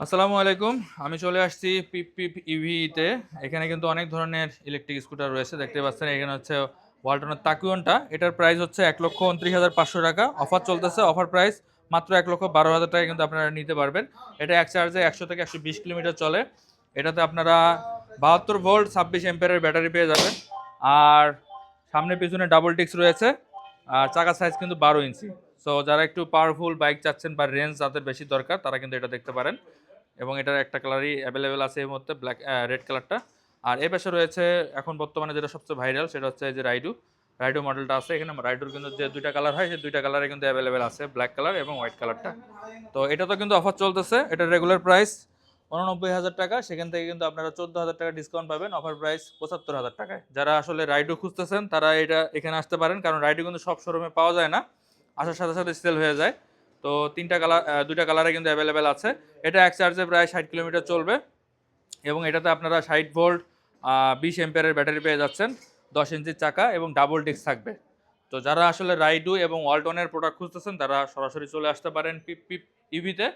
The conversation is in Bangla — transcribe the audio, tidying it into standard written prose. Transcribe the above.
আসসালামু আলাইকুম। আমি চলে আসছি পিপ পিপ ইভিতে। এখানে কিন্তু অনেক ধরনের ইলেকট্রিক স্কুটার রয়েছে। দেখতে পাচ্ছেন এখানে হচ্ছে ওয়ালটনের তাকুয়নটা। এটার প্রাইস হচ্ছে ৳১,২৯,৫০০। অফার চলতেছে। অফার প্রাইস মাত্র ৳১,১২,০০০ কিন্তু আপনারা নিতে পারবেন। এটা এক চার্জে ১০০ থেকে ১২০ কিলোমিটার চলে। এটাতে আপনারা ৭২ ভোল্ট ২৬ অ্যাম্পিয়ারের ব্যাটারি পেয়ে যাবেন। আর সামনে পিছনে ডাবল ডিস্ক রয়েছে। আর চাকার সাইজ কিন্তু ১২ ইঞ্চি। সো যারা একটু পাওয়ারফুল বাইক চাচ্ছেন বা রেঞ্জ যাদের বেশি দরকার তারা কিন্তু এটা দেখতে পারেন। এবং এটার একটা কালারই অ্যাভেলেবেল আছে এই মুহূর্তে রেড কালারটা। আর এর পাশে রয়েছে এখন বর্তমানে যেটা সবচেয়ে ভাইরাল সেটা হচ্ছে এই যে রাইডো মডেলটা আছে। এখানে রাইডোর কিন্তু যে ২ টা কালার হয় সেই ২ টা কালারে কিন্তু অ্যাভেলেবেল আছে, ব্ল্যাক কালার এবং হোয়াইট কালারটা। তো এটা তো কিন্তু অফার চলতেছে। এটার রেগুলার প্রাইস ৳৮৯,০০০। সেখান থেকে কিন্তু আপনারা ৳১৪,০০০ ডিসকাউন্ট পাবেন। Offer price ৳৭৫,০০০। যারা আসলে রাইডো খুঁজতেছেন তারা এটা এখানে আসতে পারেন, কারণ রাইডো কিন্তু সব শোরুমে পাওয়া যায় না, আসার সাথে সাথে সেল হয়ে যায়। তো ৩টা কালার ২টা কালারে কিন্তু অ্যাভেলেবেল আছে। এটা এক চার্জে প্রায় ৬০ কিলোমিটার চলবে এবং এটাতে আপনারা ৬০ ভোল্ট ২০ অ্যাম্পিয়ারের ব্যাটারি পেয়ে যাচ্ছেন, ১০ ইঞ্চির চাকা এবং ডাবল ডিস্ক থাকবে। তো যারা আসলে রাইডো এবং ওয়ালটনের প্রোডাক্ট খুঁজতেছেন তারা সরাসরি চলে আসতে পারেন পিপ পিপ ইভিতে।